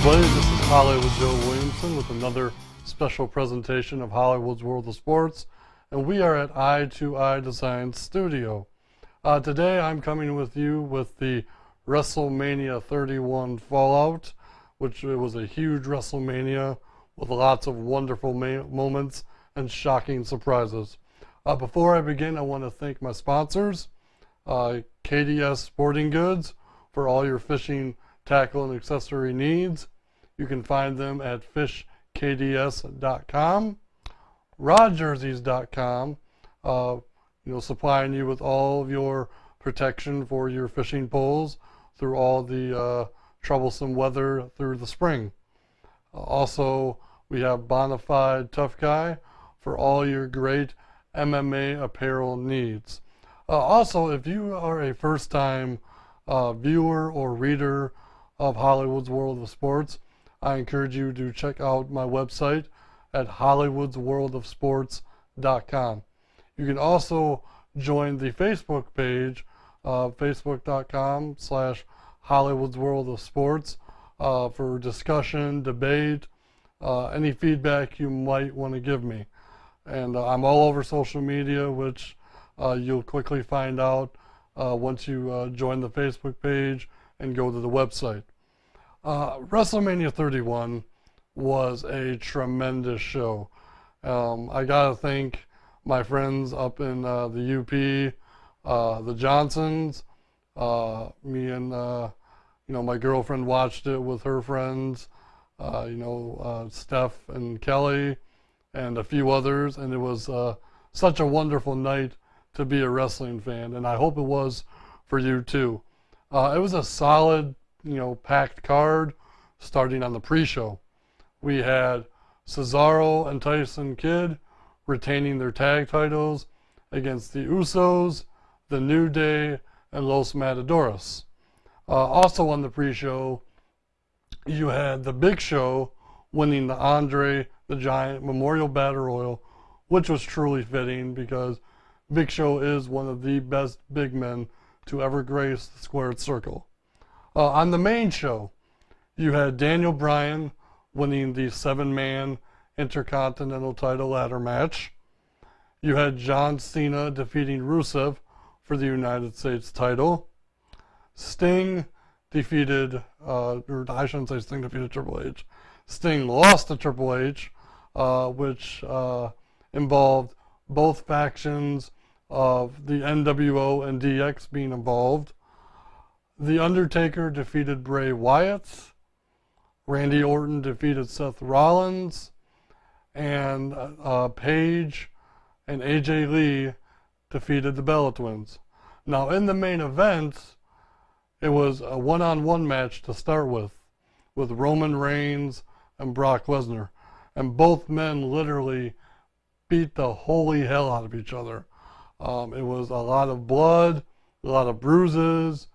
everybody, this is Hollywood Joe Williamson with another special presentation of Hollywood's World of Sports, and we are at Eye2Eye Design Studio. Today I'm coming with you with the Wrestlemania 31 Fallout, which was a huge Wrestlemania with lots of wonderful moments and shocking surprises. Before I begin, I want to thank my sponsors, KDS Sporting Goods, for all your fishing tackle and accessory needs. You can find them at fishkds.com, rodjerseys.com, supplying you with all of your protection for your fishing poles through all the troublesome weather through the spring. Also, we have Bonafide Tough Guy for all your great MMA apparel needs. Also, if you are a first-time viewer or reader of Hollywood's World of Sports, I encourage you to check out my website at hollywoodsworldofsports.com. You can also join the Facebook page, facebook.com/hollywoodsworldofsports, for discussion, debate, any feedback you might want to give me. And I'm all over social media, which you'll quickly find out once you join the Facebook page and go to the website. WrestleMania 31 was a tremendous show. I gotta thank my friends up in the UP, the Johnsons. Me and my girlfriend watched it with her friends, Steph and Kelly and a few others, and it was such a wonderful night to be a wrestling fan, and I hope it was for you too. It was a solid, packed card starting on the pre-show. We had Cesaro and Tyson Kidd retaining their tag titles against the Usos, the New Day, and Los Matadores. Also on the pre-show, you had the Big Show winning the Andre the Giant Memorial Battle Royal, which was truly fitting because Big Show is one of the best big men to ever grace the squared circle. On the main show, you had Daniel Bryan winning the 7-man Intercontinental title ladder match. You had John Cena defeating Rusev for the United States title. Sting defeated, or I shouldn't say Sting defeated Triple H. Sting lost to Triple H, which involved both factions of the NWO and DX being involved. The Undertaker defeated Bray Wyatt. Randy Orton defeated Seth Rollins. And Paige and AJ Lee defeated the Bella Twins. Now in the main event, it was a one-on-one match to start with Roman Reigns and Brock Lesnar. And both men literally beat the holy hell out of each other. It was a lot of blood, a lot of bruises.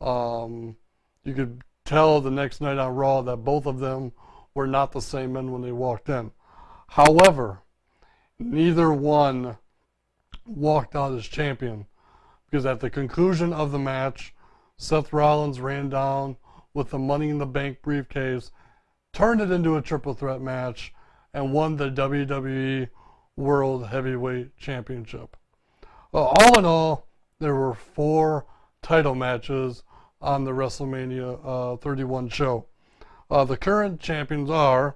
You could tell the next night on Raw that both of them were not the same men when they walked in. However, neither one walked out as champion, because at the conclusion of the match, Seth Rollins ran down with the Money in the Bank briefcase, turned it into a triple threat match, and won the WWE World Heavyweight Championship. All in all, there were 4 title matches on the WrestleMania 31 show. The current champions are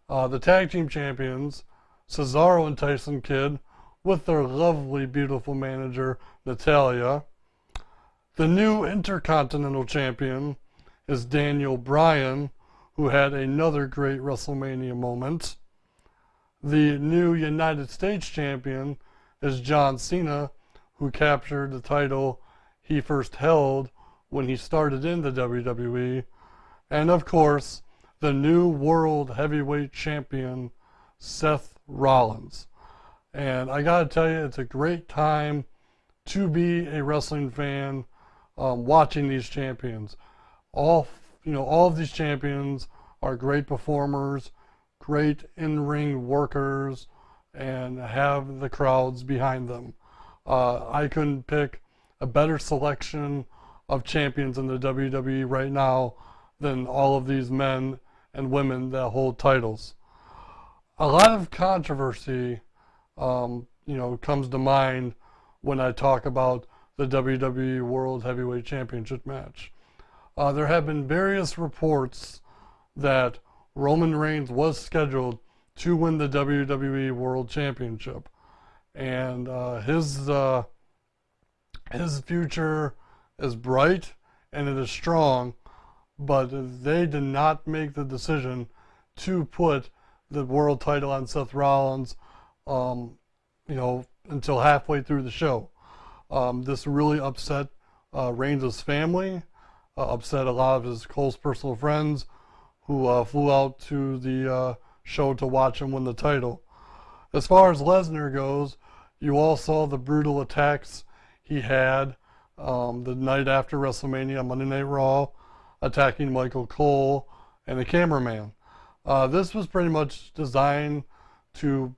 the tag team champions, Cesaro and Tyson Kidd, with their lovely, beautiful manager, Natalya. The new Intercontinental Champion is Daniel Bryan, who had another great WrestleMania moment. The new United States Champion is John Cena, who captured the title he first held when he started in the WWE. And of course, the new World Heavyweight Champion, Seth Rollins. And I gotta tell you, it's a great time to be a wrestling fan, watching these champions. All of these champions are great performers, great in-ring workers, and have the crowds behind them. I couldn't pick a better selection of champions in the WWE right now than all of these men and women that hold titles. A lot of controversy, comes to mind when I talk about the WWE World Heavyweight Championship match. There have been various reports that Roman Reigns was scheduled to win the WWE World Championship, and his future is bright and it is strong, but they did not make the decision to put the world title on Seth Rollins, until halfway through the show. This really upset Reigns' family, upset a lot of his close personal friends who flew out to the show to watch him win the title. As far as Lesnar goes, you all saw the brutal attacks he had the night after WrestleMania, Monday Night Raw, attacking Michael Cole and the cameraman. This was pretty much designed to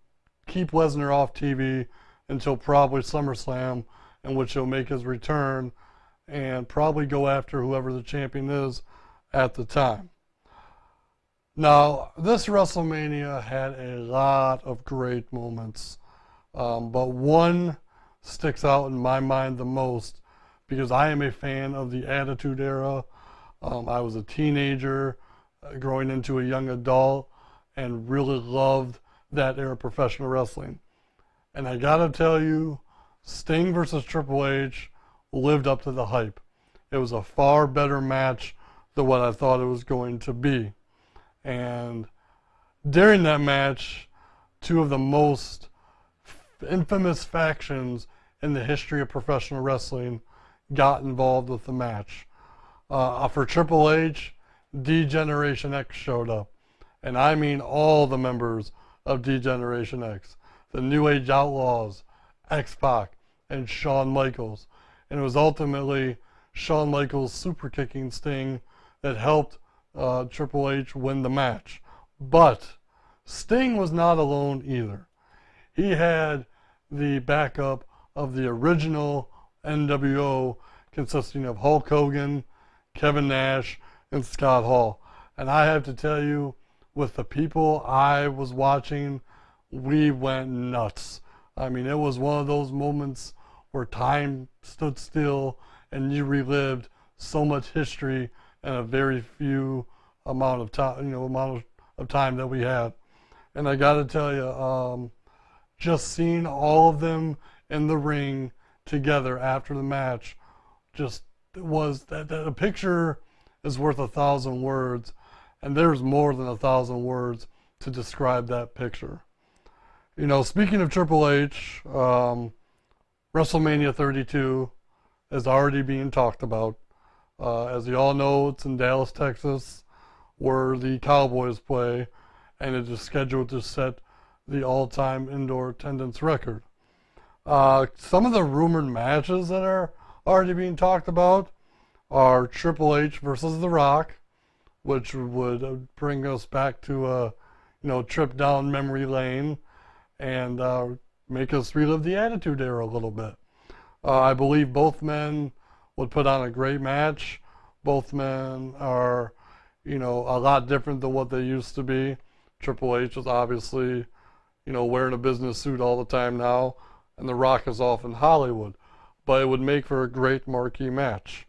keep Lesnar off TV until probably SummerSlam, in which he'll make his return and probably go after whoever the champion is at the time. Now, this WrestleMania had a lot of great moments, but one sticks out in my mind the most because I am a fan of the Attitude Era. I was a teenager growing into a young adult and really loved that era of professional wrestling. And I gotta tell you, Sting versus Triple H lived up to the hype. It was a far better match than what I thought it was going to be. And during that match, two of the most infamous factions in the history of professional wrestling got involved with the match. For Triple H, DGeneration X showed up. And I mean all the members of DGeneration X. The New Age Outlaws, X-Pac, and Shawn Michaels. And it was ultimately Shawn Michaels' super kicking Sting that helped Triple H win the match. But Sting was not alone either. He had the backup of the original NWO, consisting of Hulk Hogan, Kevin Nash, and Scott Hall. And I have to tell you, with the people I was watching, we went nuts. I mean, it was one of those moments where time stood still and you relived so much history in a very few amount of time that we had. And I got to tell you, just seeing all of them in the ring together after the match, just was that a picture is worth 1,000 words, and there's more than 1,000 words to describe that picture. Speaking of Triple H, WrestleMania 32 is already being talked about. As you all know, it's in Dallas, Texas, where the Cowboys play, and it is scheduled to set the all-time indoor attendance record. Some of the rumored matches that are already being talked about are Triple H versus The Rock, which would bring us back to a trip down memory lane and make us relive the Attitude Era a little bit. I believe both men would put on a great match. Both men are, a lot different than what they used to be. Triple H is obviously, wearing a business suit all the time now, and The Rock is off in Hollywood. But it would make for a great marquee match.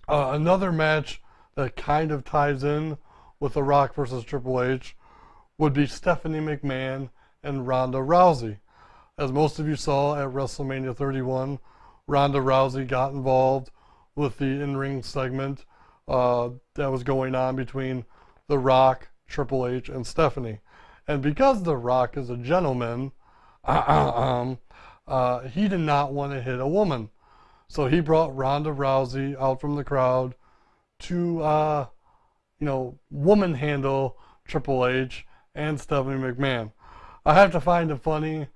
Another match that kind of ties in with The Rock versus Triple H would be Stephanie McMahon and Ronda Rousey. As most of you saw at WrestleMania 31, Ronda Rousey got involved with the in-ring segment that was going on between The Rock, Triple H, and Stephanie. And because The Rock is a gentleman, he did not want to hit a woman. So he brought Ronda Rousey out from the crowd to, woman handle Triple H and Stephanie McMahon. I have to find it funny,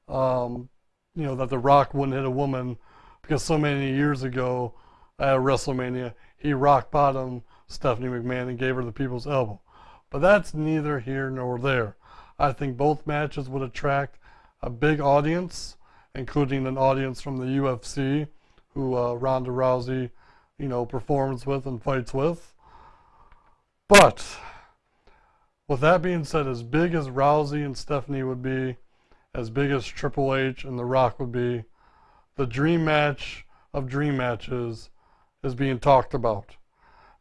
that The Rock wouldn't hit a woman because so many years ago at WrestleMania, he rock bottomed Stephanie McMahon and gave her the people's elbow. But that's neither here nor there. I think both matches would attract a big audience, including an audience from the UFC, who Ronda Rousey, performs with and fights with. But With that being said, as big as Rousey and Stephanie would be, as big as Triple H and The Rock would be, the dream match of dream matches is being talked about.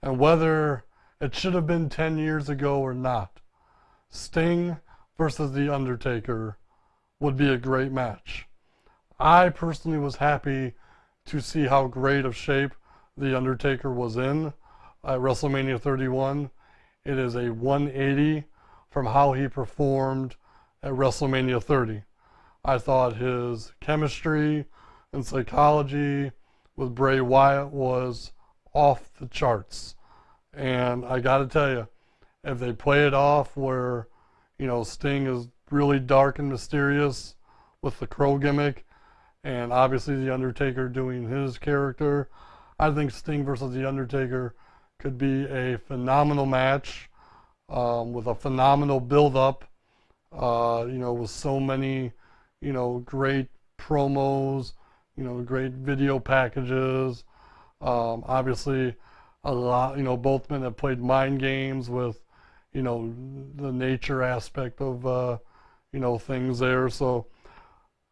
And whether it should have been 10 years ago or not, Sting versus The Undertaker would be a great match. I personally was happy to see how great of shape The Undertaker was in at WrestleMania 31. It is a 180 from how he performed at WrestleMania 30. I thought his chemistry and psychology with Bray Wyatt was off the charts. And I got to tell you, if they play it off where, you know, Sting is really dark and mysterious with the crow gimmick, and obviously The Undertaker doing his character, I think Sting versus The Undertaker could be a phenomenal match with a phenomenal build-up, you know, with so many, you know, great promos, you know, great video packages. Obviously, a lot, you know, both men have played mind games with, you know, the nature aspect of, you know, things there. So,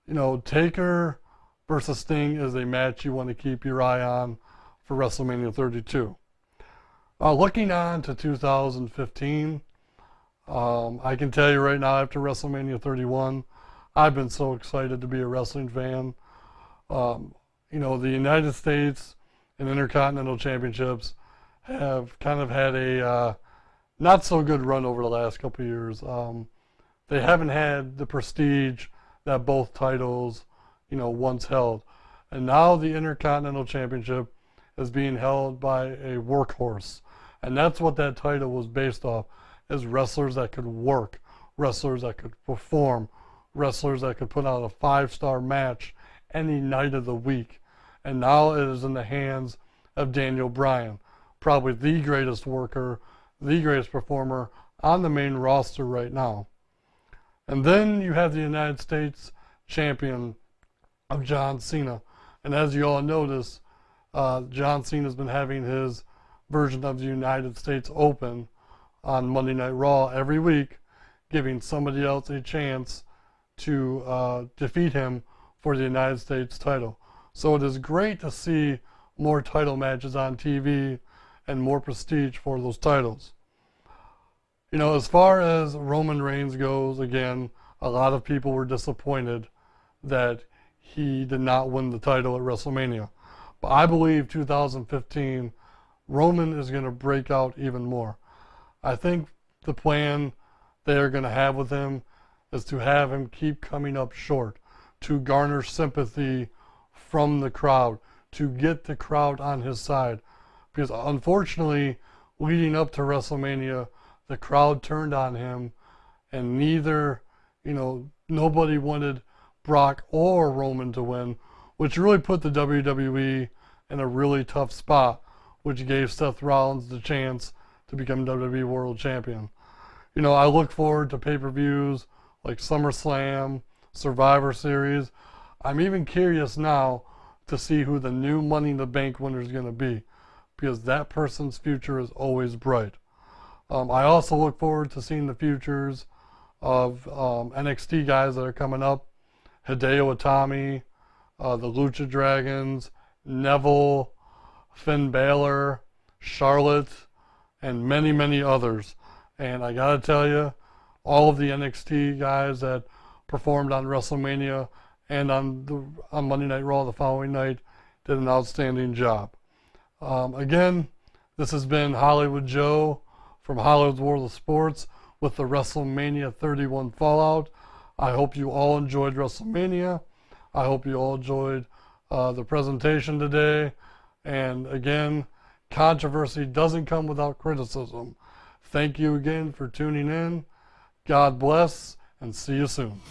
you know, Taker versus Sting is a match you want to keep your eye on for WrestleMania 32. Looking on to 2015, I can tell you right now, after WrestleMania 31, I've been so excited to be a wrestling fan. You know, the United States and Intercontinental Championships have kind of had a not so good run over the last couple of years. They haven't had the prestige that both titles, you know, once held. And now the Intercontinental Championship is being held by a workhorse. And that's what that title was based off, is wrestlers that could work, wrestlers that could perform, wrestlers that could put on a 5-star match any night of the week. And now it is in the hands of Daniel Bryan, probably the greatest worker, the greatest performer on the main roster right now. And then you have the United States champion of John Cena. And as you all notice, John Cena has been having his version of the United States Open on Monday Night Raw every week, giving somebody else a chance to defeat him for the United States title. So it is great to see more title matches on TV and more prestige for those titles. You know, as far as Roman Reigns goes, again, a lot of people were disappointed that he did not win the title at WrestleMania. But I believe 2015, Roman is going to break out even more. I think the plan they are going to have with him is to have him keep coming up short, to garner sympathy from the crowd, to get the crowd on his side. Because unfortunately, leading up to WrestleMania, the crowd turned on him, and neither, you know, nobody wanted Brock or Roman to win, which really put the WWE in a really tough spot, which gave Seth Rollins the chance to become WWE World Champion. You know, I look forward to pay-per-views like SummerSlam, Survivor Series. I'm even curious now to see who the new Money in the Bank winner is going to be, because that person's future is always bright. I also look forward to seeing the futures of NXT guys that are coming up. Hideo Itami, the Lucha Dragons, Neville, Finn Balor, Charlotte, and many, many others. And I gotta tell you, all of the NXT guys that performed on WrestleMania and on Monday Night Raw the following night did an outstanding job. Again, this has been Hollywood Joe from Hollywood's World of Sports with the WrestleMania 31 Fallout. I hope you all enjoyed WrestleMania. I hope you all enjoyed the presentation today. And again, controversy doesn't come without criticism. Thank you again for tuning in. God bless, and see you soon.